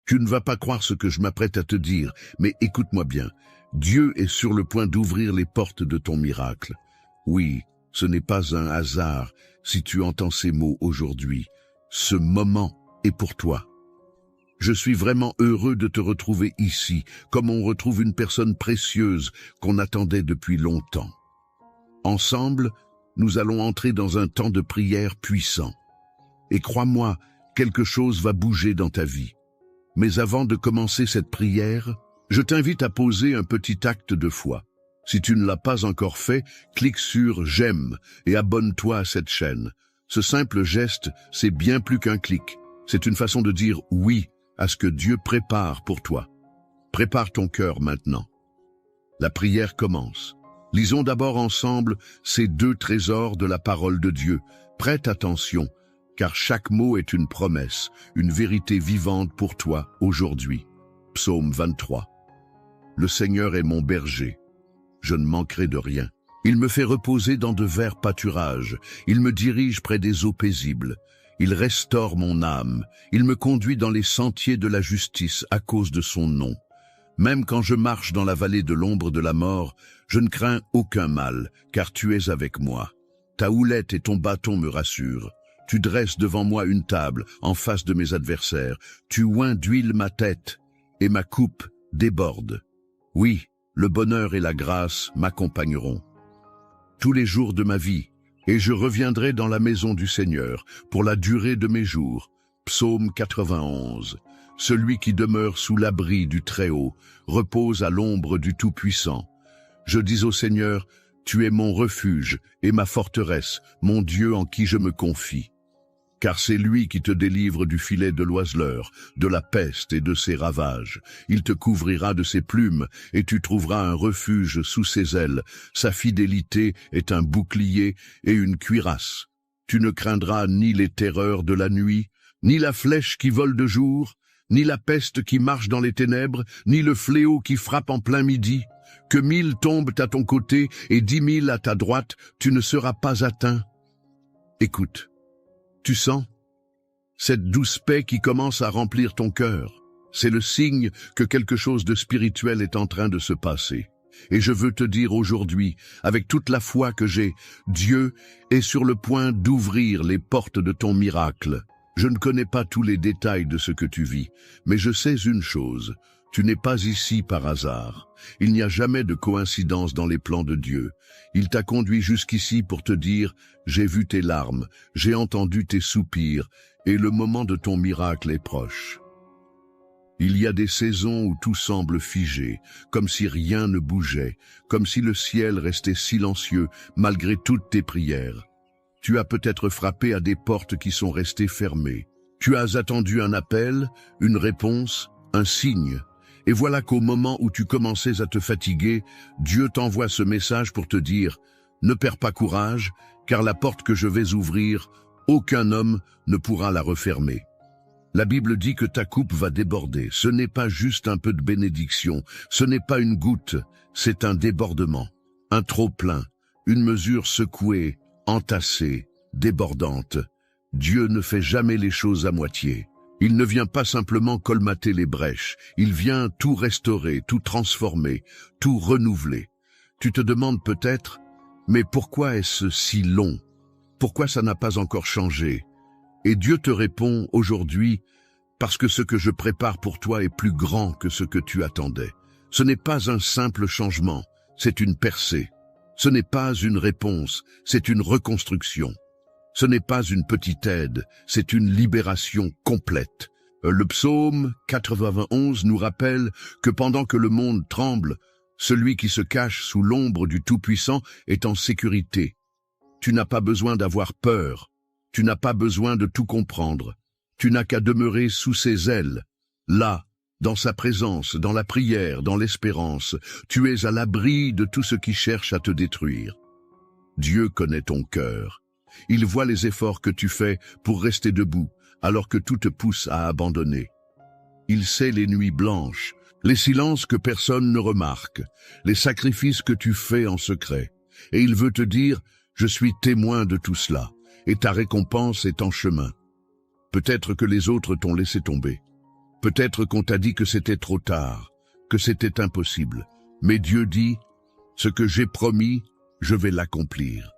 Tu ne vas pas croire ce que je m'apprête à te dire, mais écoute-moi bien. Dieu est sur le point d'ouvrir les portes de ton miracle. Oui, ce n'est pas un hasard si tu entends ces mots aujourd'hui. Ce moment est pour toi. Je suis vraiment heureux de te retrouver ici, comme on retrouve une personne précieuse qu'on attendait depuis longtemps. Ensemble, nous allons entrer dans un temps de prière puissant. Et crois-moi, quelque chose va bouger dans ta vie. Mais avant de commencer cette prière, je t'invite à poser un petit acte de foi. Si tu ne l'as pas encore fait, clique sur « J'aime » et abonne-toi à cette chaîne. Ce simple geste, c'est bien plus qu'un clic. C'est une façon de dire « oui » à ce que Dieu prépare pour toi. Prépare ton cœur maintenant. La prière commence. Lisons d'abord ensemble ces 2 trésors de la parole de Dieu. Prête attention, car chaque mot est une promesse, une vérité vivante pour toi aujourd'hui. Psaume 23. Le Seigneur est mon berger. Je ne manquerai de rien. Il me fait reposer dans de verts pâturages. Il me dirige près des eaux paisibles. Il restaure mon âme. Il me conduit dans les sentiers de la justice à cause de son nom. Même quand je marche dans la vallée de l'ombre de la mort, je ne crains aucun mal, car tu es avec moi. Ta houlette et ton bâton me rassurent. Tu dresses devant moi une table en face de mes adversaires. Tu oins d'huile ma tête et ma coupe déborde. Oui, le bonheur et la grâce m'accompagneront tous les jours de ma vie, et je reviendrai dans la maison du Seigneur pour la durée de mes jours. Psaume 91. Celui qui demeure sous l'abri du Très-Haut repose à l'ombre du Tout-Puissant. Je dis au Seigneur, tu es mon refuge et ma forteresse, mon Dieu en qui je me confie. Car c'est lui qui te délivre du filet de l'oiseleur, de la peste et de ses ravages. Il te couvrira de ses plumes, et tu trouveras un refuge sous ses ailes. Sa fidélité est un bouclier et une cuirasse. Tu ne craindras ni les terreurs de la nuit, ni la flèche qui vole de jour, ni la peste qui marche dans les ténèbres, ni le fléau qui frappe en plein midi. Que 1000 tombent à ton côté et 10 000 à ta droite, tu ne seras pas atteint. Écoute. Tu sens cette douce paix qui commence à remplir ton cœur. C'est le signe que quelque chose de spirituel est en train de se passer. Et je veux te dire aujourd'hui, avec toute la foi que j'ai, Dieu est sur le point d'ouvrir les portes de ton miracle. Je ne connais pas tous les détails de ce que tu vis, mais je sais une chose, tu n'es pas ici par hasard. Il n'y a jamais de coïncidence dans les plans de Dieu. Il t'a conduit jusqu'ici pour te dire « J'ai vu tes larmes, j'ai entendu tes soupirs, et le moment de ton miracle est proche. » Il y a des saisons où tout semble figé, comme si rien ne bougeait, comme si le ciel restait silencieux malgré toutes tes prières. Tu as peut-être frappé à des portes qui sont restées fermées. Tu as attendu un appel, une réponse, un signe. Et voilà qu'au moment où tu commençais à te fatiguer, Dieu t'envoie ce message pour te dire « Ne perds pas courage, car la porte que je vais ouvrir, aucun homme ne pourra la refermer. » La Bible dit que ta coupe va déborder. Ce n'est pas juste un peu de bénédiction, ce n'est pas une goutte, c'est un débordement, un trop-plein, une mesure secouée, entassée, débordante. Dieu ne fait jamais les choses à moitié. Il ne vient pas simplement colmater les brèches, il vient tout restaurer, tout transformer, tout renouveler. Tu te demandes peut-être, mais pourquoi est-ce si long? Pourquoi ça n'a pas encore changé? Et Dieu te répond aujourd'hui, parce que ce que je prépare pour toi est plus grand que ce que tu attendais. Ce n'est pas un simple changement, c'est une percée. Ce n'est pas une réponse, c'est une reconstruction. Ce n'est pas une petite aide, c'est une libération complète. Le psaume 91 nous rappelle que pendant que le monde tremble, celui qui se cache sous l'ombre du Tout-Puissant est en sécurité. Tu n'as pas besoin d'avoir peur, tu n'as pas besoin de tout comprendre, tu n'as qu'à demeurer sous ses ailes. Là, dans sa présence, dans la prière, dans l'espérance, tu es à l'abri de tout ce qui cherche à te détruire. Dieu connaît ton cœur. Il voit les efforts que tu fais pour rester debout, alors que tout te pousse à abandonner. Il sait les nuits blanches, les silences que personne ne remarque, les sacrifices que tu fais en secret. Et il veut te dire, je suis témoin de tout cela, et ta récompense est en chemin. Peut-être que les autres t'ont laissé tomber. Peut-être qu'on t'a dit que c'était trop tard, que c'était impossible. Mais Dieu dit, ce que j'ai promis, je vais l'accomplir.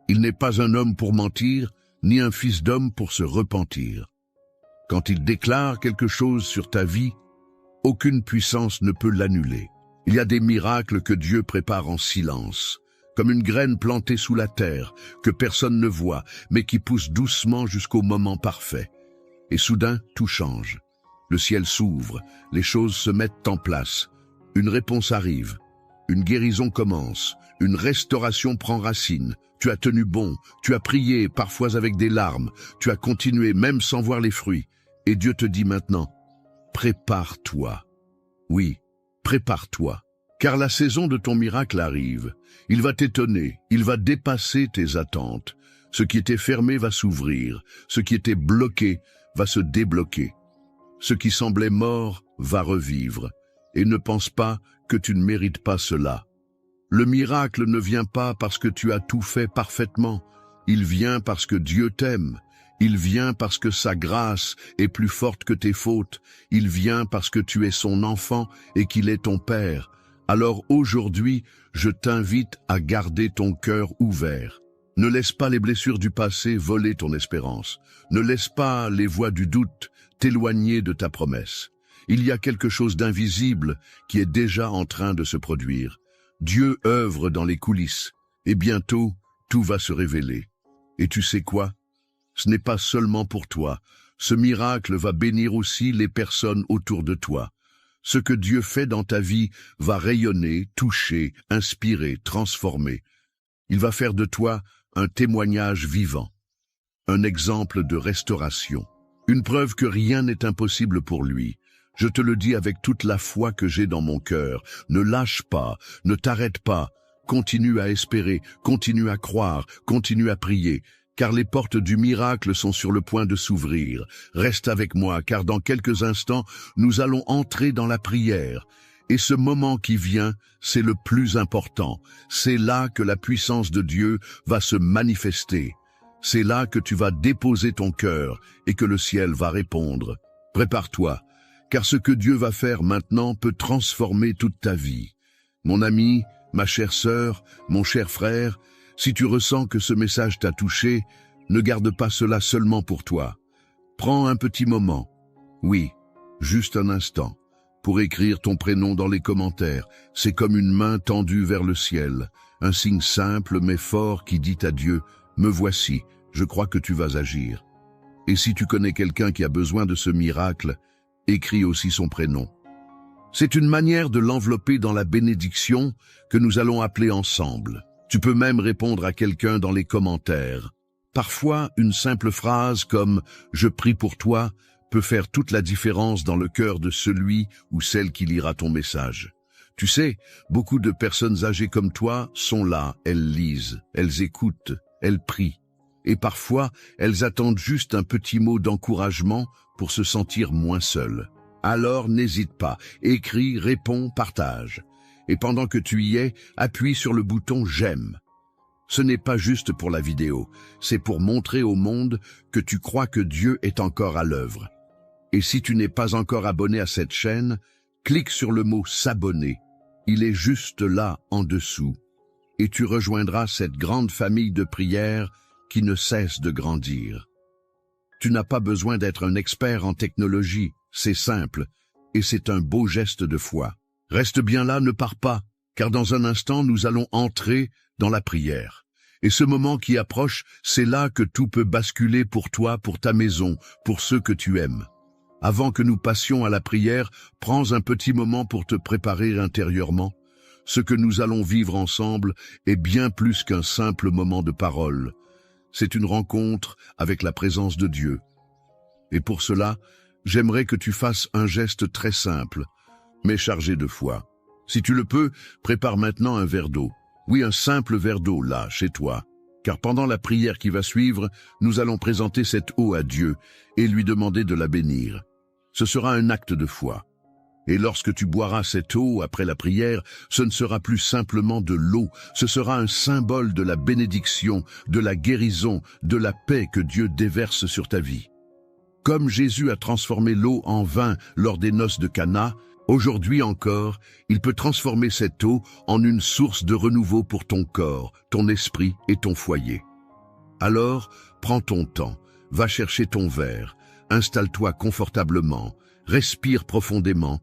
Il n'est pas un homme pour mentir, ni un fils d'homme pour se repentir. Quand il déclare quelque chose sur ta vie, aucune puissance ne peut l'annuler. Il y a des miracles que Dieu prépare en silence, comme une graine plantée sous la terre, que personne ne voit, mais qui pousse doucement jusqu'au moment parfait. Et soudain, tout change. Le ciel s'ouvre, les choses se mettent en place. Une réponse arrive, une guérison commence, une restauration prend racine. Tu as tenu bon, tu as prié, parfois avec des larmes, tu as continué même sans voir les fruits. Et Dieu te dit maintenant, prépare-toi. Oui, prépare-toi, car la saison de ton miracle arrive. Il va t'étonner, il va dépasser tes attentes. Ce qui était fermé va s'ouvrir, ce qui était bloqué va se débloquer. Ce qui semblait mort va revivre. Et ne pense pas que tu ne mérites pas cela. Le miracle ne vient pas parce que tu as tout fait parfaitement. Il vient parce que Dieu t'aime. Il vient parce que sa grâce est plus forte que tes fautes. Il vient parce que tu es son enfant et qu'il est ton Père. Alors aujourd'hui, je t'invite à garder ton cœur ouvert. Ne laisse pas les blessures du passé voler ton espérance. Ne laisse pas les voix du doute t'éloigner de ta promesse. Il y a quelque chose d'invisible qui est déjà en train de se produire. Dieu œuvre dans les coulisses, et bientôt, tout va se révéler. Et tu sais quoi? Ce n'est pas seulement pour toi. Ce miracle va bénir aussi les personnes autour de toi. Ce que Dieu fait dans ta vie va rayonner, toucher, inspirer, transformer. Il va faire de toi un témoignage vivant, un exemple de restauration, une preuve que rien n'est impossible pour lui. Je te le dis avec toute la foi que j'ai dans mon cœur. Ne lâche pas, ne t'arrête pas. Continue à espérer, continue à croire, continue à prier, car les portes du miracle sont sur le point de s'ouvrir. Reste avec moi, car dans quelques instants, nous allons entrer dans la prière. Et ce moment qui vient, c'est le plus important. C'est là que la puissance de Dieu va se manifester. C'est là que tu vas déposer ton cœur et que le ciel va répondre. Prépare-toi. Car ce que Dieu va faire maintenant peut transformer toute ta vie. Mon ami, ma chère sœur, mon cher frère, si tu ressens que ce message t'a touché, ne garde pas cela seulement pour toi. Prends un petit moment, oui, juste un instant, pour écrire ton prénom dans les commentaires. C'est comme une main tendue vers le ciel, un signe simple mais fort qui dit à Dieu, « Me voici, je crois que tu vas agir. » Et si tu connais quelqu'un qui a besoin de ce miracle, écris aussi son prénom. C'est une manière de l'envelopper dans la bénédiction que nous allons appeler ensemble. Tu peux même répondre à quelqu'un dans les commentaires. Parfois, une simple phrase comme « Je prie pour toi » peut faire toute la différence dans le cœur de celui ou celle qui lira ton message. Tu sais, beaucoup de personnes âgées comme toi sont là, elles lisent, elles écoutent, elles prient. Et parfois, elles attendent juste un petit mot d'encouragement pour se sentir moins seul. Alors n'hésite pas, écris, réponds, partage. Et pendant que tu y es, appuie sur le bouton « J'aime ». Ce n'est pas juste pour la vidéo, c'est pour montrer au monde que tu crois que Dieu est encore à l'œuvre. Et si tu n'es pas encore abonné à cette chaîne, clique sur le mot « S'abonner ». Il est juste là, en dessous. Et tu rejoindras cette grande famille de prières qui ne cesse de grandir. Tu n'as pas besoin d'être un expert en technologie, c'est simple, et c'est un beau geste de foi. Reste bien là, ne pars pas, car dans un instant nous allons entrer dans la prière. Et ce moment qui approche, c'est là que tout peut basculer pour toi, pour ta maison, pour ceux que tu aimes. Avant que nous passions à la prière, prends un petit moment pour te préparer intérieurement. Ce que nous allons vivre ensemble est bien plus qu'un simple moment de parole. C'est une rencontre avec la présence de Dieu. Et pour cela, j'aimerais que tu fasses un geste très simple, mais chargé de foi. Si tu le peux, prépare maintenant un verre d'eau. Oui, un simple verre d'eau, là, chez toi. Car pendant la prière qui va suivre, nous allons présenter cette eau à Dieu et lui demander de la bénir. Ce sera un acte de foi. Et lorsque tu boiras cette eau après la prière, ce ne sera plus simplement de l'eau, ce sera un symbole de la bénédiction, de la guérison, de la paix que Dieu déverse sur ta vie. Comme Jésus a transformé l'eau en vin lors des noces de Cana, aujourd'hui encore, il peut transformer cette eau en une source de renouveau pour ton corps, ton esprit et ton foyer. Alors, prends ton temps, va chercher ton verre, installe-toi confortablement, respire profondément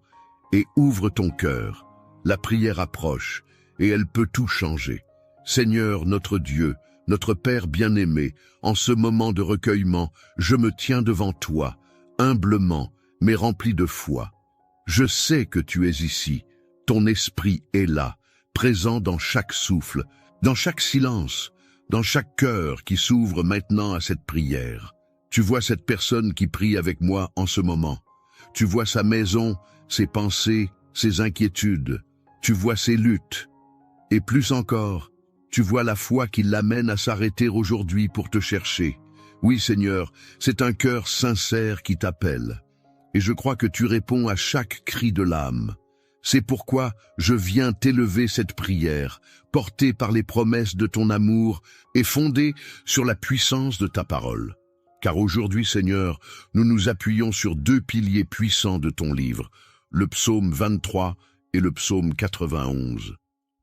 et ouvre ton cœur. La prière approche et elle peut tout changer. Seigneur notre Dieu, notre Père bien-aimé, en ce moment de recueillement, je me tiens devant toi, humblement, mais rempli de foi. Je sais que tu es ici, ton esprit est là, présent dans chaque souffle, dans chaque silence, dans chaque cœur qui s'ouvre maintenant à cette prière. Tu vois cette personne qui prie avec moi en ce moment. Tu vois sa maison, ses pensées, ses inquiétudes. Tu vois ses luttes. Et plus encore, tu vois la foi qui l'amène à s'arrêter aujourd'hui pour te chercher. Oui, Seigneur, c'est un cœur sincère qui t'appelle. Et je crois que tu réponds à chaque cri de l'âme. C'est pourquoi je viens t'élever cette prière, portée par les promesses de ton amour et fondée sur la puissance de ta parole. Car aujourd'hui, Seigneur, nous nous appuyons sur deux piliers puissants de ton livre, le psaume 23 et le psaume 91.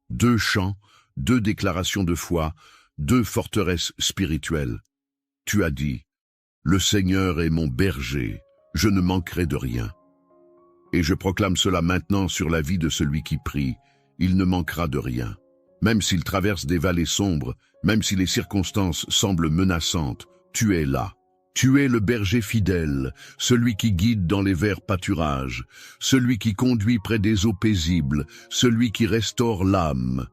Deux chants, deux déclarations de foi, deux forteresses spirituelles. Tu as dit, « Le Seigneur est mon berger, je ne manquerai de rien. » Et je proclame cela maintenant sur la vie de celui qui prie, il ne manquera de rien. Même s'il traverse des vallées sombres, même si les circonstances semblent menaçantes, tu es là. Tu es le berger fidèle, celui qui guide dans les verts pâturages, celui qui conduit près des eaux paisibles, celui qui restaure l'âme.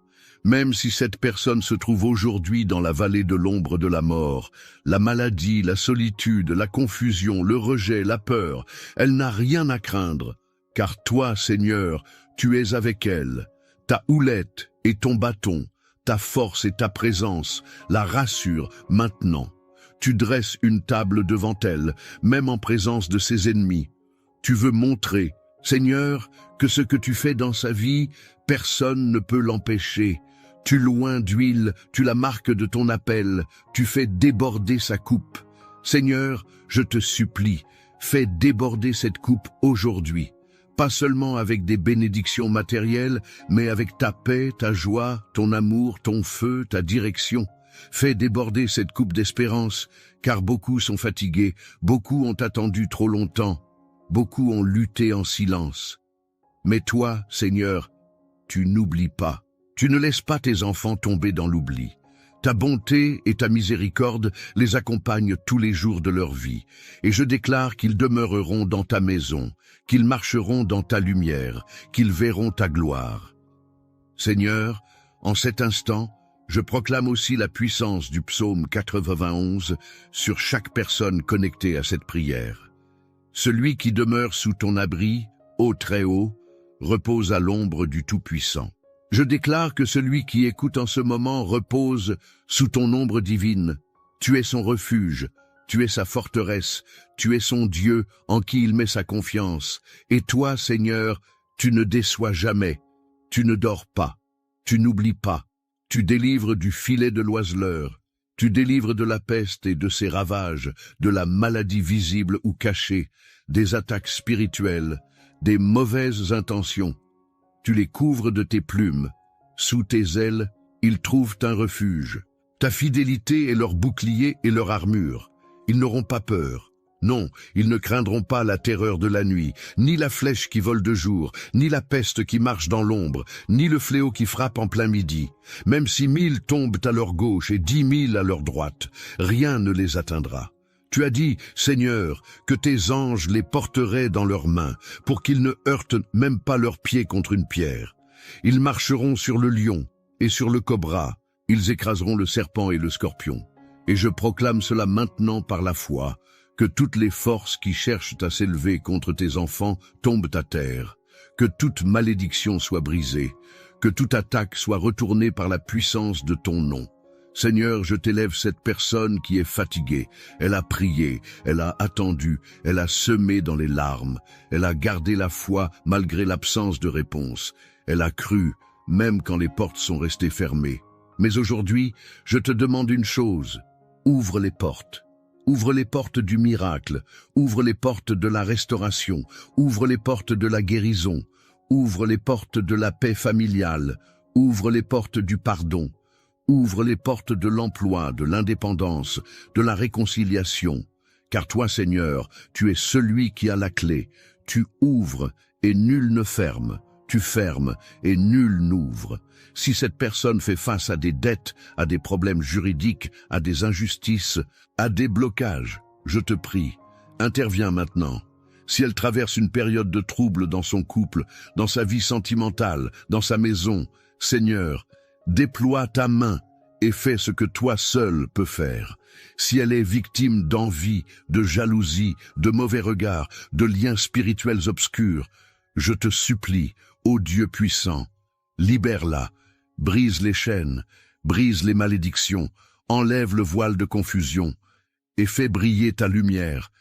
Même si cette personne se trouve aujourd'hui dans la vallée de l'ombre de la mort, la maladie, la solitude, la confusion, le rejet, la peur, elle n'a rien à craindre, car toi, Seigneur, tu es avec elle. Ta houlette et ton bâton, ta force et ta présence la rassurent maintenant. Tu dresses une table devant elle, même en présence de ses ennemis. Tu veux montrer, Seigneur, que ce que tu fais dans sa vie, personne ne peut l'empêcher. Tu loins d'huile, tu la marques de ton appel, tu fais déborder sa coupe. Seigneur, je te supplie, fais déborder cette coupe aujourd'hui. Pas seulement avec des bénédictions matérielles, mais avec ta paix, ta joie, ton amour, ton feu, ta direction. Fais déborder cette coupe d'espérance, car beaucoup sont fatigués, beaucoup ont attendu trop longtemps, beaucoup ont lutté en silence. Mais toi, Seigneur, tu n'oublies pas, tu ne laisses pas tes enfants tomber dans l'oubli. Ta bonté et ta miséricorde les accompagnent tous les jours de leur vie, et je déclare qu'ils demeureront dans ta maison, qu'ils marcheront dans ta lumière, qu'ils verront ta gloire. Seigneur, en cet instant, je proclame aussi la puissance du psaume 91 sur chaque personne connectée à cette prière. Celui qui demeure sous ton abri, ô Très-Haut, repose à l'ombre du Tout-Puissant. Je déclare que celui qui écoute en ce moment repose sous ton ombre divine. Tu es son refuge, tu es sa forteresse, tu es son Dieu en qui il met sa confiance. Et toi, Seigneur, tu ne déçois jamais, tu ne dors pas, tu n'oublies pas. Tu délivres du filet de l'oiseleur, tu délivres de la peste et de ses ravages, de la maladie visible ou cachée, des attaques spirituelles, des mauvaises intentions. Tu les couvres de tes plumes. Sous tes ailes, ils trouvent un refuge. Ta fidélité est leur bouclier et leur armure. Ils n'auront pas peur. Non, ils ne craindront pas la terreur de la nuit, ni la flèche qui vole de jour, ni la peste qui marche dans l'ombre, ni le fléau qui frappe en plein midi. Même si 1000 tombent à leur gauche et 10 000 à leur droite, rien ne les atteindra. Tu as dit, Seigneur, que tes anges les porteraient dans leurs mains, pour qu'ils ne heurtent même pas leurs pieds contre une pierre. Ils marcheront sur le lion et sur le cobra, ils écraseront le serpent et le scorpion. Et je proclame cela maintenant par la foi, que toutes les forces qui cherchent à s'élever contre tes enfants tombent à terre, que toute malédiction soit brisée, que toute attaque soit retournée par la puissance de ton nom. Seigneur, je t'élève cette personne qui est fatiguée. Elle a prié, elle a attendu, elle a semé dans les larmes, elle a gardé la foi malgré l'absence de réponse. Elle a cru, même quand les portes sont restées fermées. Mais aujourd'hui, je te demande une chose, ouvre les portes. Ouvre les portes du miracle, ouvre les portes de la restauration, ouvre les portes de la guérison, ouvre les portes de la paix familiale, ouvre les portes du pardon, ouvre les portes de l'emploi, de l'indépendance, de la réconciliation. Car toi, Seigneur, tu es celui qui a la clé. Tu ouvres et nul ne ferme. Tu fermes et nul n'ouvre. Si cette personne fait face à des dettes, à des problèmes juridiques, à des injustices, à des blocages, je te prie, interviens maintenant. Si elle traverse une période de trouble dans son couple, dans sa vie sentimentale, dans sa maison, Seigneur, déploie ta main et fais ce que toi seul peux faire. Si elle est victime d'envie, de jalousie, de mauvais regards, de liens spirituels obscurs, je te supplie, ô Dieu puissant, libère-la, brise les chaînes, brise les malédictions, enlève le voile de confusion et fais briller ta lumière.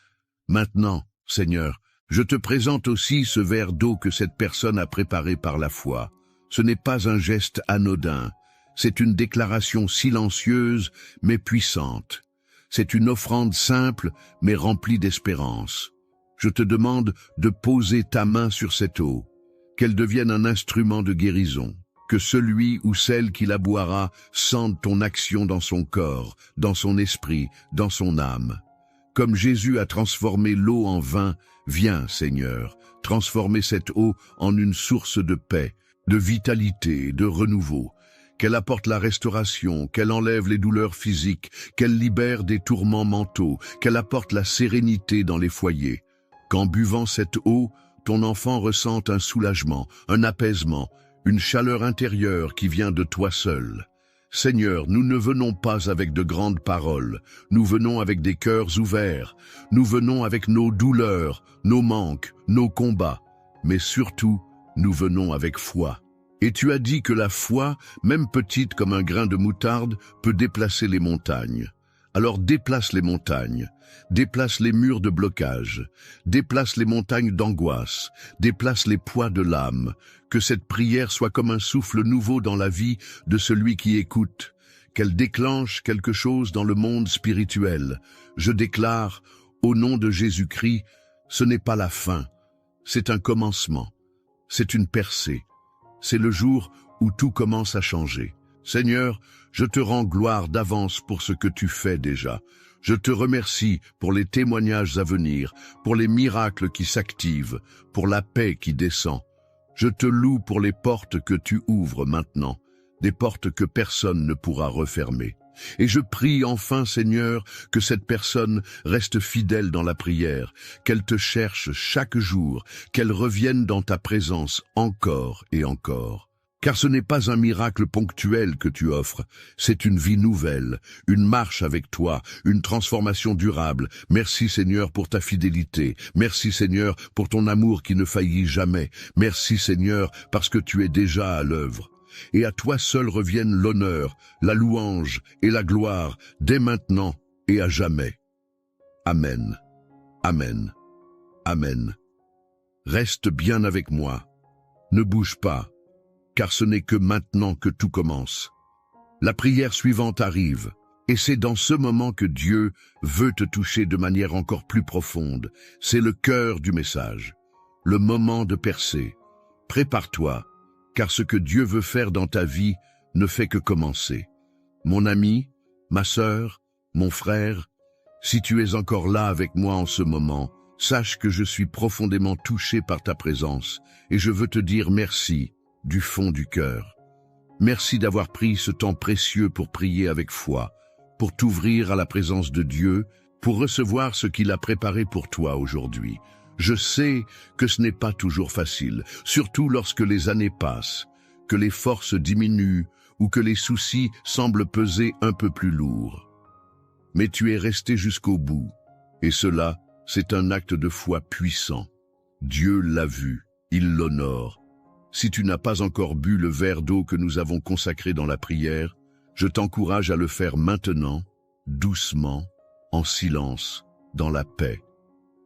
Maintenant, Seigneur, je te présente aussi ce verre d'eau que cette personne a préparé par la foi. Ce n'est pas un geste anodin, c'est une déclaration silencieuse mais puissante. C'est une offrande simple mais remplie d'espérance. Je te demande de poser ta main sur cette eau, qu'elle devienne un instrument de guérison, que celui ou celle qui la boira sente ton action dans son corps, dans son esprit, dans son âme. Comme Jésus a transformé l'eau en vin, viens, Seigneur, transformer cette eau en une source de paix, de vitalité, de renouveau, qu'elle apporte la restauration, qu'elle enlève les douleurs physiques, qu'elle libère des tourments mentaux, qu'elle apporte la sérénité dans les foyers. Qu'en buvant cette eau, ton enfant ressente un soulagement, un apaisement, une chaleur intérieure qui vient de toi seul. Seigneur, nous ne venons pas avec de grandes paroles, nous venons avec des cœurs ouverts, nous venons avec nos douleurs, nos manques, nos combats, mais surtout, nous venons avec foi. Et tu as dit que la foi, même petite comme un grain de moutarde, peut déplacer les montagnes. Alors déplace les montagnes, déplace les murs de blocage, déplace les montagnes d'angoisse, déplace les poids de l'âme, que cette prière soit comme un souffle nouveau dans la vie de celui qui écoute, qu'elle déclenche quelque chose dans le monde spirituel. Je déclare, au nom de Jésus-Christ, ce n'est pas la fin, c'est un commencement, c'est une percée, c'est le jour où tout commence à changer. Seigneur, je te rends gloire d'avance pour ce que tu fais déjà. Je te remercie pour les témoignages à venir, pour les miracles qui s'activent, pour la paix qui descend. Je te loue pour les portes que tu ouvres maintenant, des portes que personne ne pourra refermer. Et je prie enfin, Seigneur, que cette personne reste fidèle dans la prière, qu'elle te cherche chaque jour, qu'elle revienne dans ta présence encore et encore. Car ce n'est pas un miracle ponctuel que tu offres, c'est une vie nouvelle, une marche avec toi, une transformation durable. Merci Seigneur pour ta fidélité, merci Seigneur pour ton amour qui ne faillit jamais, merci Seigneur parce que tu es déjà à l'œuvre. Et à toi seul reviennent l'honneur, la louange et la gloire, dès maintenant et à jamais. Amen. Amen. Amen. Reste bien avec moi. Ne bouge pas, car ce n'est que maintenant que tout commence. La prière suivante arrive, et c'est dans ce moment que Dieu veut te toucher de manière encore plus profonde. C'est le cœur du message, le moment de percer. Prépare-toi, car ce que Dieu veut faire dans ta vie ne fait que commencer. Mon ami, ma sœur, mon frère, si tu es encore là avec moi en ce moment, sache que je suis profondément touché par ta présence et je veux te dire merci du fond du cœur. Merci d'avoir pris ce temps précieux pour prier avec foi, pour t'ouvrir à la présence de Dieu, pour recevoir ce qu'il a préparé pour toi aujourd'hui. Je sais que ce n'est pas toujours facile, surtout lorsque les années passent, que les forces diminuent ou que les soucis semblent peser un peu plus lourd. Mais tu es resté jusqu'au bout, et cela, c'est un acte de foi puissant. Dieu l'a vu, il l'honore. Si tu n'as pas encore bu le verre d'eau que nous avons consacré dans la prière, je t'encourage à le faire maintenant, doucement, en silence, dans la paix.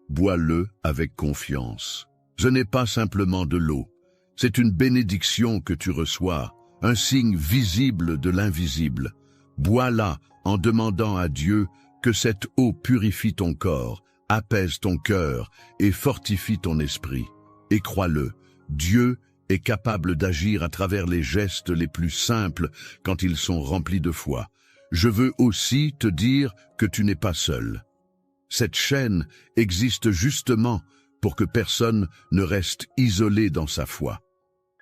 Bois-le avec confiance. Ce n'est pas simplement de l'eau, c'est une bénédiction que tu reçois, un signe visible de l'invisible. Bois-la en demandant à Dieu Que cette eau purifie ton corps, apaise ton cœur et fortifie ton esprit. Et crois-le, Dieu est capable d'agir à travers les gestes les plus simples quand ils sont remplis de foi. Je veux aussi te dire que tu n'es pas seul. Cette chaîne existe justement pour que personne ne reste isolé dans sa foi.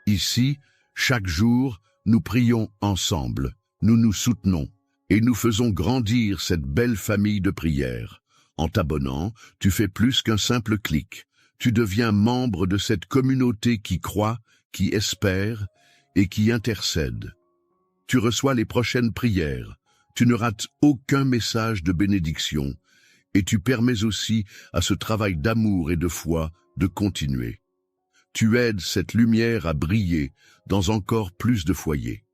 Ici, chaque jour, nous prions ensemble, nous nous soutenons et nous faisons grandir cette belle famille de prières. En t'abonnant, tu fais plus qu'un simple clic. Tu deviens membre de cette communauté qui croit, qui espère et qui intercède. Tu reçois les prochaines prières, tu ne rates aucun message de bénédiction et tu permets aussi à ce travail d'amour et de foi de continuer. Tu aides cette lumière à briller dans encore plus de foyers.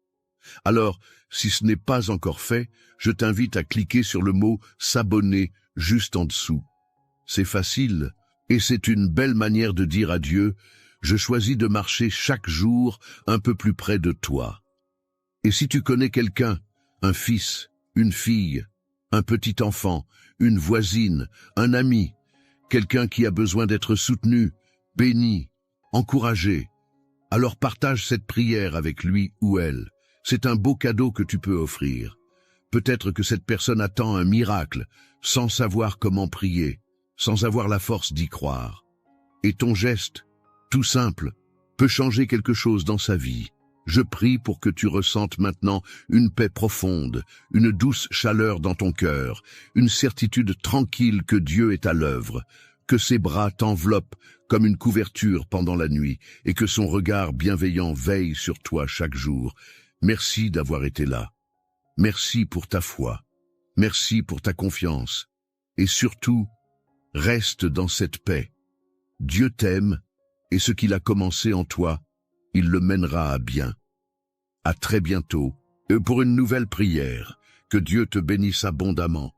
Alors, si ce n'est pas encore fait, je t'invite à cliquer sur le mot « S'abonner » juste en dessous. C'est facile et c'est une belle manière de dire à Dieu « Je choisis de marcher chaque jour un peu plus près de toi ». Et si tu connais quelqu'un, un fils, une fille, un petit enfant, une voisine, un ami, quelqu'un qui a besoin d'être soutenu, béni, encouragé, alors partage cette prière avec lui ou elle. C'est un beau cadeau que tu peux offrir. Peut-être que cette personne attend un miracle, sans savoir comment prier, sans avoir la force d'y croire. Et ton geste, tout simple, peut changer quelque chose dans sa vie. Je prie pour que tu ressentes maintenant une paix profonde, une douce chaleur dans ton cœur, une certitude tranquille que Dieu est à l'œuvre, que ses bras t'enveloppent comme une couverture pendant la nuit et que son regard bienveillant veille sur toi chaque jour. Merci d'avoir été là. Merci pour ta foi. Merci pour ta confiance. Et surtout, reste dans cette paix. Dieu t'aime et ce qu'il a commencé en toi, il le mènera à bien. À très bientôt pour une nouvelle prière. Que Dieu te bénisse abondamment.